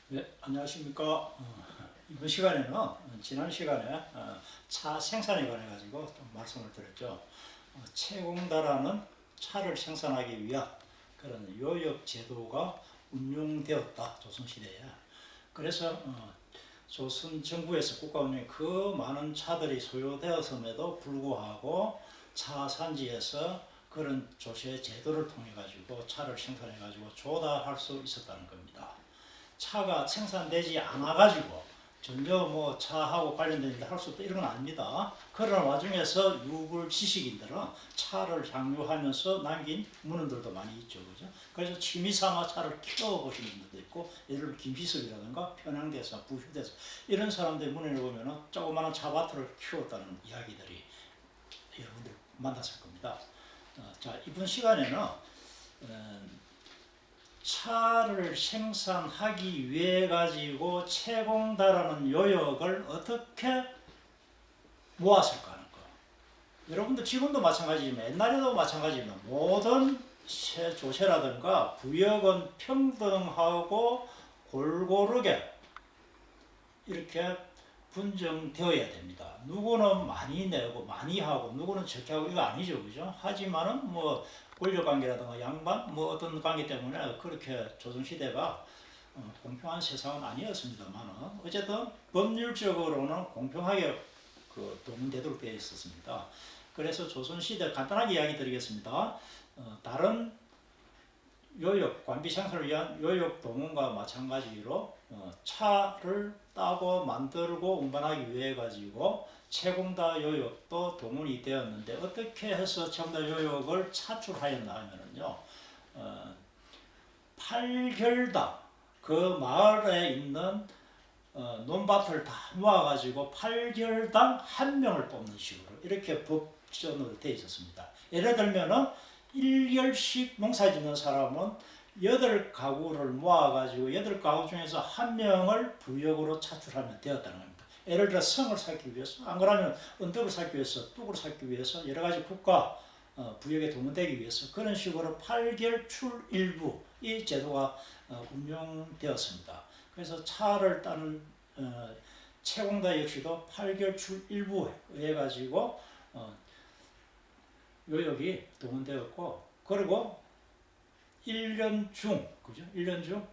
네, 안녕하십니까. 이번 시간에는 지난 시간에 차 생산에 관해 가지고 좀 말씀을 드렸죠. 채공다라는 차를 생산하기 위한 그런 요역 제도가 운용되었다, 조선시대에. 그래서 조선 정부에서 국가 운영에 그 많은 차들이 소요되었음에도 불구하고 차 산지에서 그런 조세 제도를 통해 가지고 차를 생산해 가지고 조달할 수 있었다는 겁니다. 차가 생산되지 않아 가지고 전혀 뭐 차하고 관련된 일을 할 수 없다 이런 건 아닙니다. 그런 와중에서 유불 지식인들은 차를 향유하면서 남긴 문헌들도 많이 있죠, 그죠? 그래서 취미삼아 차를 키워보시는 분들도 있고, 예를 들어 김비섭이라든가 편향대사, 부휴대사 이런 사람들의 문헌을 보면은 조그마한 차밭을 키웠다는 이야기들이 여러분들 만났을 겁니다. 자, 이번 시간에는 차를 생산하기 위해 가지고 채공다라는 요역을 어떻게 모았을까 하는 거. 여러분들 지금도 마찬가지지만 옛날에도 마찬가지지만 모든 조세라든가 부역은 평등하고 골고루게 이렇게 분정되어야 됩니다. 누구는 많이 내고 많이 하고 누구는 적게 하고 이거 아니죠, 그죠? 하지만은 뭐 권력 관계라든가 양반 뭐 어떤 관계 때문에 그렇게 조선 시대가 공평한 세상은 아니었습니다만은 어쨌든 법률적으로는 공평하게 그 동문대도록 되어 있었습니다. 그래서 조선 시대 간단하게 이야기 드리겠습니다. 다른 요역, 관비 생산을 위한 요역 동원과 마찬가지로 차를 따고 만들고 운반하기 위해 가지고 채공다 요역도 동원이 되었는데 어떻게 해서 채공다 요역을 차출하였나 하면은요, 8결당 그 마을에 있는 논밭을 다 모아가지고 8결당 한 명을 뽑는 식으로 이렇게 법전으로 되어 있었습니다. 예를 들면은 1결씩 농사 짓는 사람은 8가구를 모아가지고 8가구 중에서 한 명을 부역으로 차출하면 되었다는 겁니다. 예를 들어 성을 쌓기 위해서, 안 그러면 언덕을 쌓기 위해서, 뚝을 쌓기 위해서 여러 가지 국가 부역에 동원되기 위해서 그런 식으로 8결출일부 이 제도가 운영되었습니다. 그래서 차를 따는 채공다 역시도 8결출일부에 의해 가지고 요역이 동원되었고, 그리고 1년 중, 그죠? 1년 중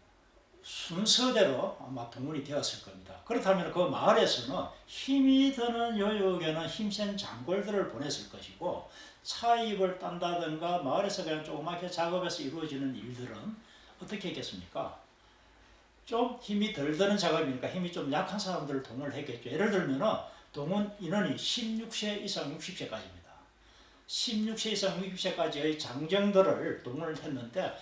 순서대로 아마 동원이 되었을 겁니다. 그렇다면 그 마을에서는 힘이 드는 요역에는 힘센 장골들을 보냈을 것이고, 차입을 딴다든가 마을에서 그냥 조그맣게 작업해서 이루어지는 일들은 어떻게 했겠습니까? 좀 힘이 덜 드는 작업이니까 힘이 좀 약한 사람들을 동원을 했겠죠. 예를 들면 동원 인원이 16세 이상 60세까지입니다. 16세 이상 60세까지의 장정들을 동원을 했는데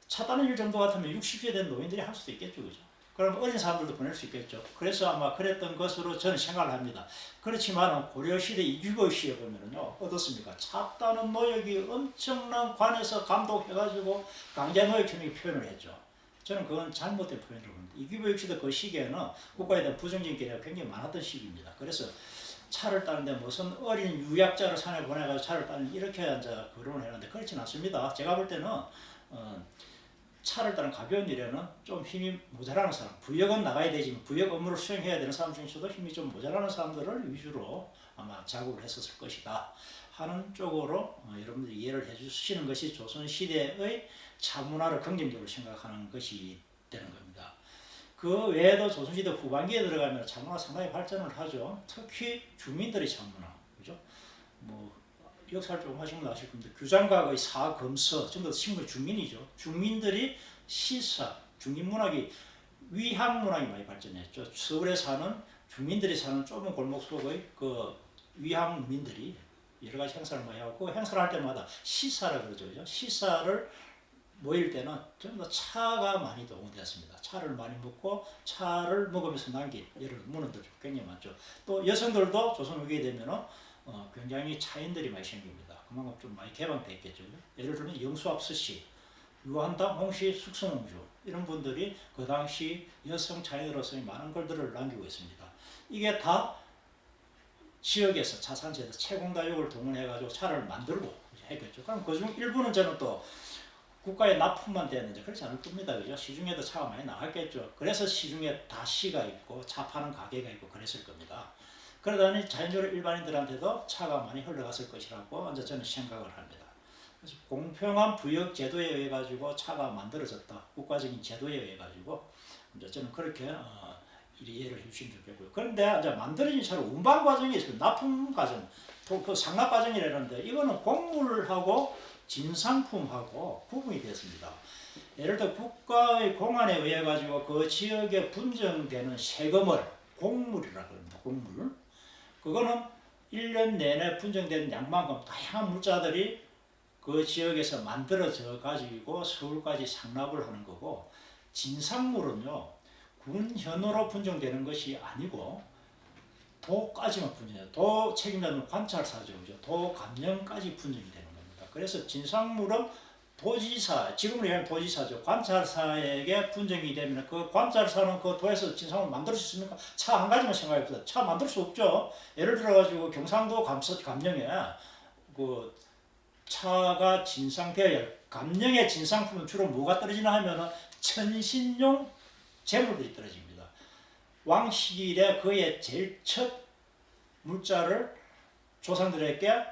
차 따는 일 정도 같으면 60세 된 노인들이 할 수도 있겠죠, 그죠? 그럼 어린 사람들도 보낼 수 있겠죠. 그래서 아마 그랬던 것으로 저는 생각을 합니다. 그렇지만 고려시대 이규보 시에 보면은요, 어떻습니까? 차 따는 노역이 엄청난 관에서 감독해가지고 강제 노역형이 표현을 했죠. 저는 그건 잘못된 표현이라고 봅니다. 이규보 시대 그 시기에는 국가에 대한 부정적인 견해가 굉장히 많았던 시기입니다. 그래서 차를 따는데 무슨 어린 유약자를 산에 보내가지고 차를 따는 이렇게 이제 거론을 했는데 그렇진 않습니다. 제가 볼 때는 차를 따는 가벼운 일에는 좀 힘이 모자라는 사람, 부역은 나가야 되지만 부역 업무를 수행해야 되는 사람 중에서도 힘이 좀 모자라는 사람들을 위주로 아마 작업을 했었을 것이다 하는 쪽으로 여러분들이 이해를 해주시는 것이 조선시대의 차문화를 긍정적으로 생각하는 것이 되는 겁니다. 그 외에도 조선시대 후반기에 들어가면 차문화 상당히 발전을 하죠. 특히 주민들의 차문화, 그죠? 뭐 역사를 조금 하시면 아실 겁니다. 규장각의 사검서 전부 다 신문 중민이죠. 중민들이 시사, 중민문학이 위항문학이 많이 발전했죠. 서울에 사는 주민들이 사는 좁은 골목 속의 그 위항민들이 여러 가지 행사를 많이 하고 행사를 할 때마다 시사라 그러죠. 그죠? 시사를 모일 때는 전부 다 차가 많이 동원되었습니다. 차를 많이 먹고 차를 먹으면서 남긴 여러 문헌들 굉장히 많죠. 또 여성들도 조선 후기에 되면은 굉장히 차인들이 많이 생깁니다. 그만큼 좀 많이 개방되었겠죠. 예를 들면 영수압스씨, 유한당, 홍씨, 숙성홍주 이런 분들이 그 당시 여성 차인으로서의 많은 글들을 남기고 있습니다. 이게 다 지역에서 차산지에서 채공다역을 동원해가지고 차를 만들고 했겠죠. 그럼 그중 일부는 저는 또 국가에 납품만 되는지 그렇지 않을 겁니다. 그죠? 시중에도 차가 많이 나왔겠죠. 그래서 시중에 다 시가 있고 차 파는 가게가 있고 그랬을 겁니다. 그러다니 자연적으로 일반인들한테도 차가 많이 흘러갔을 것이라고 이제 저는 생각을 합니다. 그래서 공평한 부역 제도에 의해 가지고 차가 만들어졌다. 국가적인 제도에 의해 가지고 이제 저는 그렇게 이해를 해주시면 좋겠고요. 그런데 이제 만들어진 차를 운반 과정이 있어요. 납품 과정, 그 상납 과정이라는데 이거는 곡물하고 진상품하고 구분이 됐습니다. 예를 들어 국가의 공안에 의해 가지고 그 지역에 분정되는 세금을 곡물이라고 합니다. 곡물. 그거는 1년 내내 분정된 양만큼 다양한 물자들이 그 지역에서 만들어져 가지고 서울까지 상납을 하는 거고, 진상물은요 군현으로 분정되는 것이 아니고 도까지만 분정해요. 도 책임자는 관찰사죠. 그죠? 도 감령까지 분정이 되는 겁니다. 그래서 진상물은 도지사, 지금으로 얘기하면 도지사죠. 관찰사에게 분정이 되면 그 관찰사는 그 도에서 진상을 만들 수 있습니까? 차 한 가지만 생각해보세요. 차 만들 수 없죠. 예를 들어가지고 경상도 감령에 그 차가 진상되어야, 감령의 진상품은 주로 뭐가 떨어지나 하면은 천신용 재물들이 떨어집니다. 왕시길에 그의 제일 첫 물자를 조상들에게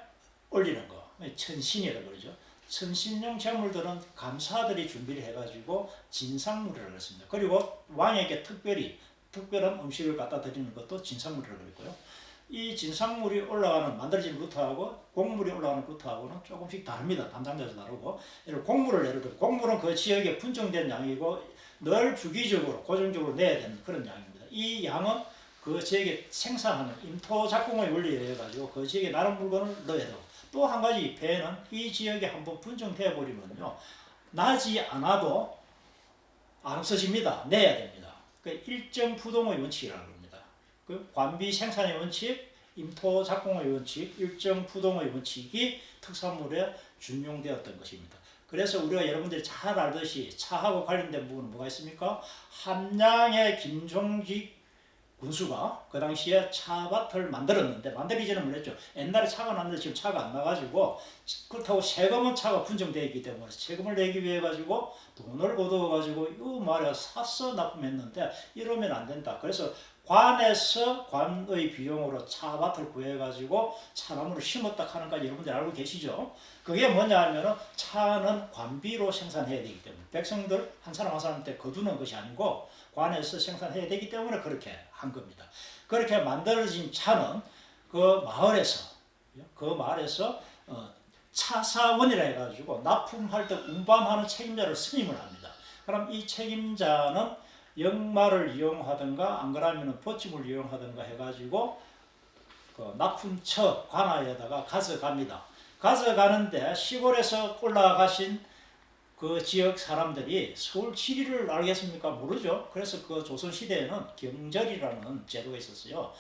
올리는 거, 천신이라고 그러죠. 천신용 재물들은 감사들이 준비를 해가지고 진상물이라고 했습니다. 그리고 왕에게 특별한 음식을 갖다 드리는 것도 진상물이라고 그랬고요. 이 진상물이 올라가는 만들어진 루트하고 곡물이 올라가는 루트하고는 조금씩 다릅니다. 담당자도 다르고, 예를 들어 곡물은 그 지역에 분정된 양이고 늘 주기적으로 고정적으로 내야 되는 그런 양입니다. 이 양은 그 지역에 생산하는 임토 작공의 원리에 의해 가지고 그 지역에 나는 물건을 넣어야 되고, 또 한 가지 배는 이 지역에 한번 분정되어 버리면요 나지 않아도 안 없어집니다. 내야 됩니다. 그 일정 부동의 원칙이라고 합니다. 그 관비 생산의 원칙, 임토 작공의 원칙, 일정 부동의 원칙이 특산물에 준용되었던 것입니다. 그래서 우리가 여러분들이 잘 알듯이 차하고 관련된 부분은 뭐가 있습니까? 함량의 김종직 군수가 그 당시에 차밭을 만들었는데, 만들기 전에 몰랐죠. 옛날에 차가 났는데 지금 차가 안 나가지고, 그렇다고 세금은 차가 분정되어 있기 때문에 세금을 내기 위해 가지고 돈을 거두어 가지고 이 말에 사서 납품했는데 이러면 안 된다. 그래서 관에서 관의 비용으로 차밭을 구해 가지고 차나무를 심었다 하는 거 여러분들 알고 계시죠? 그게 뭐냐 하면은 차는 관비로 생산해야 되기 때문에, 백성들 한 사람 한 사람한테 거두는 것이 아니고 관에서 생산해야 되기 때문에 그렇게 한 겁니다. 그렇게 만들어진 차는 그 마을에서 차사원이라 해가지고 납품할 때 운반하는 책임자를 스님을 합니다. 그럼 이 책임자는 역마를 이용하든가 안 그러면 보침을 이용하든가 해가지고 그 납품처 관아에다가 가져갑니다. 가져가는데 시골에서 올라가신 그 지역 사람들이 서울 지리를 알겠습니까? 모르죠. 그래서 그 조선시대에는 경절이라는 제도가 있었어요.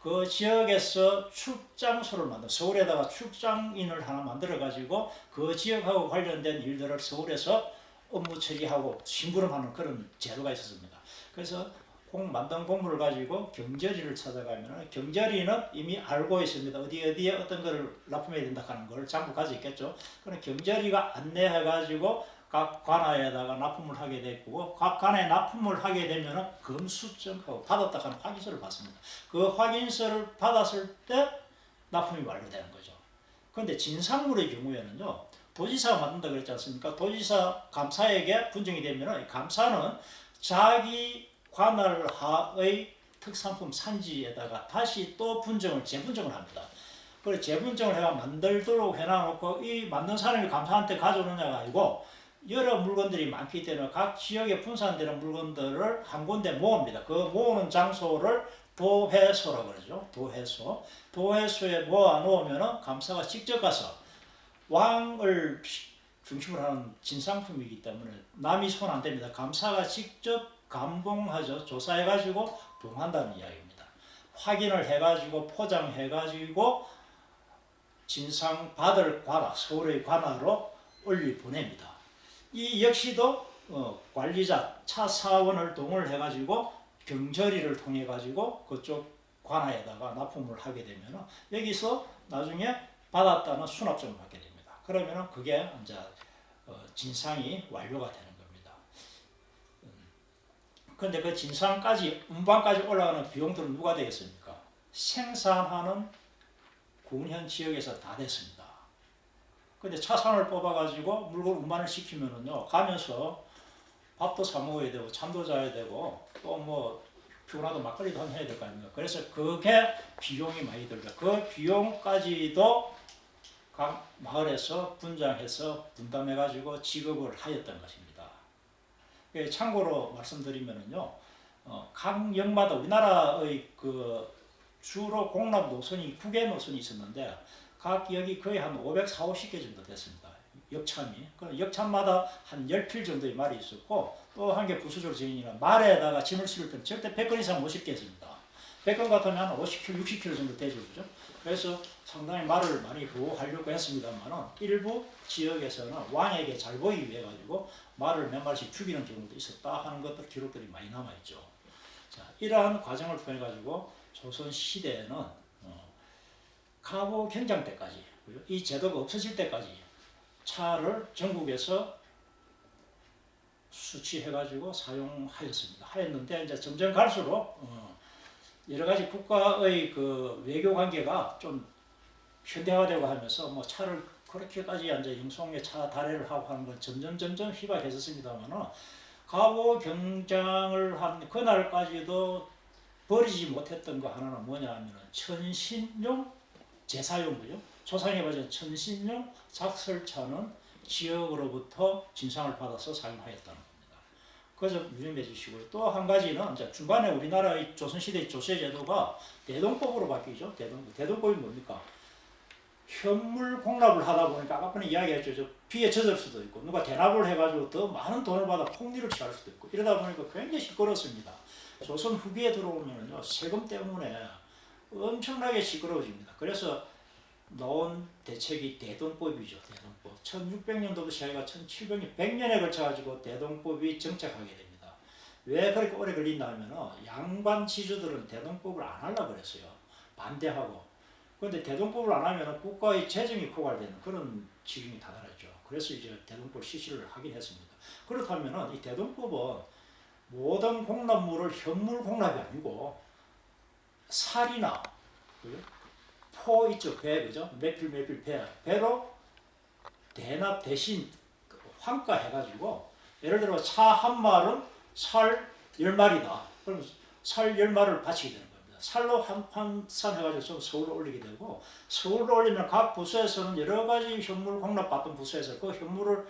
그 지역에서 출장소를 서울에다가 출장인을 하나 만들어 가지고 그 지역하고 관련된 일들을 서울에서 업무 처리하고 심부름하는 그런 제도가 있었습니다. 그래서 만든 곡물을 가지고 경절이를 찾아가면 경절이는 이미 알고 있습니다. 어디에 어떤 거를 납품해야 된다 하는 걸 전부 가지고 있겠죠. 그럼 경절이가 안내해 가지고 각 관아에다가 납품을 하게 되고, 각 관아에 납품을 하게 되면 검수증하고 받았다 하는 확인서를 받습니다. 그 확인서를 받았을 때 납품이 완료되는 거죠. 그런데 진상물의 경우에는요, 도지사가 만든다 그랬지 않습니까? 도지사 감사에게 분정이 되면 감사는 자기 관할 하의 특산품 산지에다가 다시 또 재분정을 합니다. 그래서 재분정을 해가 만들도록 해놔놓고, 이 만든 사람이 감사한테 가져오느냐가 아니고 여러 물건들이 많기 때문에 각 지역에 분산되는 물건들을 한 군데 모읍니다. 그 모으는 장소를 도회소라고 그러죠. 도회소에 모아놓으면 감사가 직접 가서, 왕을 중심으로 하는 진상품이기 때문에 남이 손 안 댑니다. 감사가 직접 감봉하죠. 조사해가지고 봉한다는 이야기입니다. 확인을 해가지고 포장해가지고 진상 받을 관아, 서울의 관아로 올리 보냅니다. 이 역시도 관리자, 차사원을 동원을 해가지고 경절이를 통해 가지고 그쪽 관아에다가 납품을 하게 되면 여기서 나중에 받았다는 수납증을 받게 됩니다. 그러면 그게 이제 진상이 완료가 되는 겁니다. 그런데 그 진상까지 운반까지 올라가는 비용들은 누가 되겠습니까? 생산하는 군현 지역에서 다 됐습니다. 근데 차선을 뽑아가지고 물건 운반을 시키면은요, 가면서 밥도 사 먹어야 되고 잠도 자야 되고 또 뭐 피곤하도 막걸리도 한잔 해야 될 거 아닙니까? 그래서 그게 비용이 많이 들죠. 그 비용까지도 각 마을에서 분장해서 분담해가지고 지급을 하였던 것입니다. 참고로 말씀드리면은요, 각 역마다 우리나라의 그 주로 공납 노선이 9개 노선이 있었는데 각 역이 거의 한 540, 50개 정도 됐습니다. 역참이. 그 역참마다 한 10필 정도의 말이 있었고 또 한 개 부수적으로 지으니까 말에다가 짐을 실을 때는 절대 100건 이상 못 실겠습니다. 100건 같으면 한 50kg, 60kg 정도 되죠. 그죠? 그래서 상당히 말을 많이 보호하려고 했습니다만 일부 지역에서는 왕에게 잘 보이기 위해 가지고 말을 몇 마리씩 죽이는 경우도 있었다 하는 것들 기록들이 많이 남아있죠. 자, 이러한 과정을 통해 가지고 조선 시대에는 가보 경장 때까지 이 제도가 없어질 때까지 차를 전국에서 수취해가지고 사용하였습니다. 하였는데 이제 점점 갈수록 여러 가지 국가의 그 외교 관계가 좀 현대화되고 하면서 뭐 차를 그렇게까지 이제 영송에 차 다례를 하고 하는 건 점점 희박해졌습니다만은 가보 경장을 한 그날까지도 버리지 못했던 거 하나는 뭐냐 하면은 천신용 제사용 그죠? 조상에 맞은 천신용 작설차는 지역으로부터 진상을 받아서 사용하였다는 겁니다. 그래서 유념해 주시고요. 또 한 가지는 이제 중간에 우리나라의 조선시대 조세제도가 대동법으로 바뀌죠. 대동법이 뭡니까? 현물 공납을 하다 보니까 아까 전에 이야기했죠. 비에 젖을 수도 있고 누가 대납을 해가지고 더 많은 돈을 받아 폭리를 취할 수도 있고 이러다 보니까 굉장히 시끄럽습니다. 조선 후기에 들어오면요 세금 때문에 엄청나게 시끄러워집니다. 그래서 나온 대책이 대동법이죠. 대동법. 1600년도부터 시작해가 1700년, 100년에 걸쳐가지고 대동법이 정착하게 됩니다. 왜 그렇게 오래 걸린다 하면 양반 지주들은 대동법을 안 하려고 그랬어요. 반대하고. 그런데 대동법을 안 하면 국가의 재정이 고갈되는 그런 지경이 다다랐죠. 그래서 이제 대동법 실시를 하긴 했습니다. 그렇다면 이 대동법은 모든 공납물을 현물 공납이 아니고 살이나 포 있죠. 배 그죠? 매필 배로 대납 대신 환가 해가지고 예를 들어 차 한 마리는 살 10마리다. 그럼 살 10마리를 바치게 되는 겁니다. 살로 환산 해가지고 좀 서울로 올리게 되고 서울로 올리면 각 부서에서는 여러 가지 현물 공납받던 부서에서 그 현물을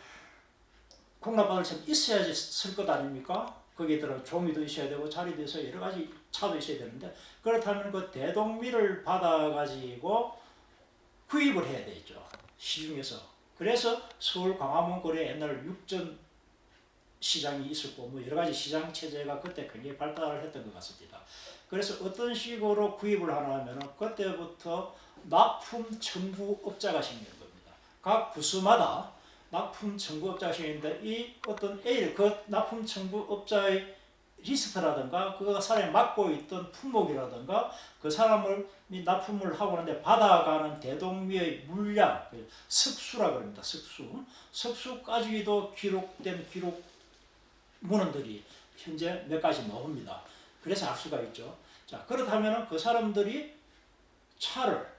공납받을 참 있어야지 쓸 것 아닙니까? 거기에 들어 종이도 있어야 되고 자리도 있어야 여러 가지 차도 있어야 되는데 그렇다면 그 대동미를 받아가지고 구입을 해야 되죠. 시중에서. 그래서 서울 광화문 거리에 옛날 육전 시장이 있었고 뭐 여러 가지 시장 체제가 그때 굉장히 발달을 했던 것 같습니다. 그래서 어떤 식으로 구입을 하나 하면 그때부터 납품 청구업자가 생기는 겁니다. 각 부서마다 납품 청구업자가 생기는데 이 어떤 A를 그 납품 청구업자의 리스트라든가 그 사람이 맡고 있던 품목이라든가 그 사람을 납품을 하고 하는데 받아가는 대동미의 물량 석수라 그럽니다. 석수까지도 기록된 기록 문헌들이 현재 몇 가지 나옵니다. 그래서 알 수가 있죠. 자, 그렇다면 그 사람들이 차를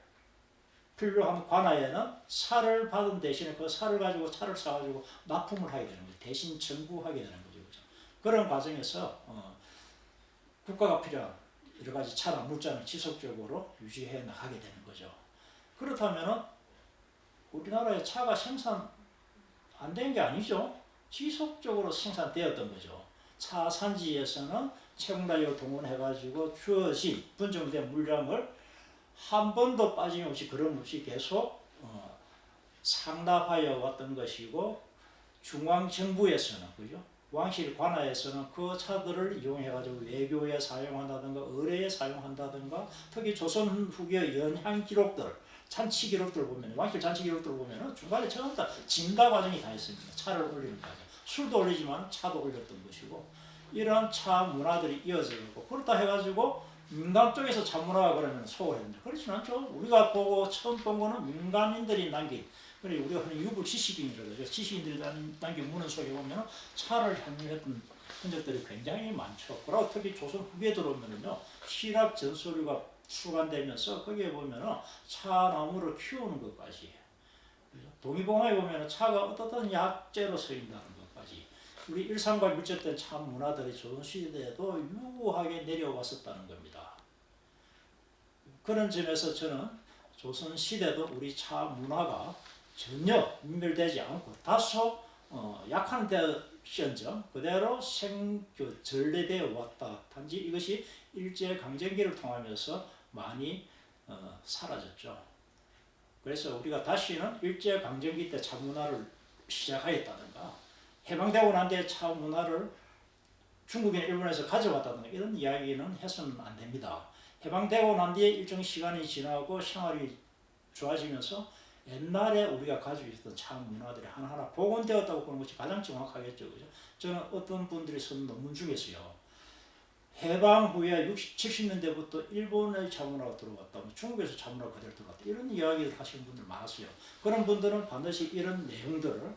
필요한 관아에는 살을 받은 대신에 그 살을 가지고 차를 사가지고 납품을 하게 되는 거죠. 대신 청구하게 되는 거죠. 그런 과정에서 국가가 필요한 여러 가지 차나 물자는 지속적으로 유지해 나가게 되는 거죠. 그렇다면 우리나라의 차가 생산 안 된 게 아니죠. 지속적으로 생산되었던 거죠. 차 산지에서는 채굴단지를 동원해가지고 주어진 분정된 물량을 한 번도 빠짐없이 그럼없이 계속 상납하여 왔던 것이고 중앙정부에서는 그죠? 왕실 관하에서는 그 차들을 이용해가지고 외교에 사용한다든가 의뢰에 사용한다든가 특히 조선 후기의 연향 기록들 잔치 기록들 보면 왕실 잔치 기록들 보면 중간에 전부 다 진다 과정이 다 있습니다. 차를 올리는 과정. 술도 올리지만 차도 올렸던 것이고 이러한 차 문화들이 이어져 있고 그렇다 해가지고 민간 쪽에서 차 문화가 그러면 소홀했는데 그렇진 않죠. 우리가 보고 처음 본 거는 민간인들이 남긴 그래 우리가 흔히 유불 지식인이라고 하죠. 지식인들이 남긴 문헌 속에 보면 차를 향유했던 흔적들이 굉장히 많죠. 그리고 특히 조선 후기에 들어오면요, 시락 전서류가 출간되면서 거기에 보면은 차나무를 키우는 것까지, 동의보감에 보면은 차가 어떻든 약재로 쓰인다는 것까지, 우리 일상과 밀접된 차 문화들이 조선 시대에도 유구하게 내려왔었다는 겁니다. 그런 점에서 저는 조선 시대도 우리 차 문화가 전혀 인멸되지 않고 다소 약한 데였죠. 그대로 전래되어 왔다. 단지 이것이 일제 강점기를 통하면서 많이 사라졌죠. 그래서 우리가 다시는 일제 강점기 때 차 문화를 시작하였다든가, 해방되고 난 뒤에 차 문화를 중국이나 일본에서 가져왔다든가 이런 이야기는 해서는 안 됩니다. 해방되고 난 뒤에 일정 시간이 지나고 생활이 좋아지면서 옛날에 우리가 가지고 있었던 차 문화들이 하나하나 복원되었다고 보는 것이 가장 정확하겠죠. 그죠? 저는 어떤 분들이 쓴 논문 중에서요, 해방 후에 60, 70년대부터 일본의 차 문화가 들어왔다, 중국에서 차 문화가 그대로 들어왔다, 이런 이야기를 하시는 분들 많았어요. 그런 분들은 반드시 이런 내용들을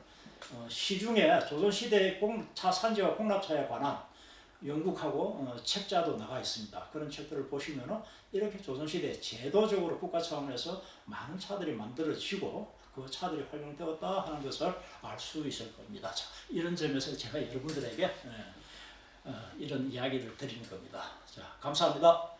시중에 조선시대의 차 산지와 공납차에 관한 영국하고 책자도 나가 있습니다. 그런 책들을 보시면 이렇게 조선시대 제도적으로 국가 차원에서 많은 차들이 만들어지고 그 차들이 활용되었다 하는 것을 알 수 있을 겁니다. 자, 이런 점에서 제가 여러분들에게 이런 이야기를 드리는 겁니다. 자, 감사합니다.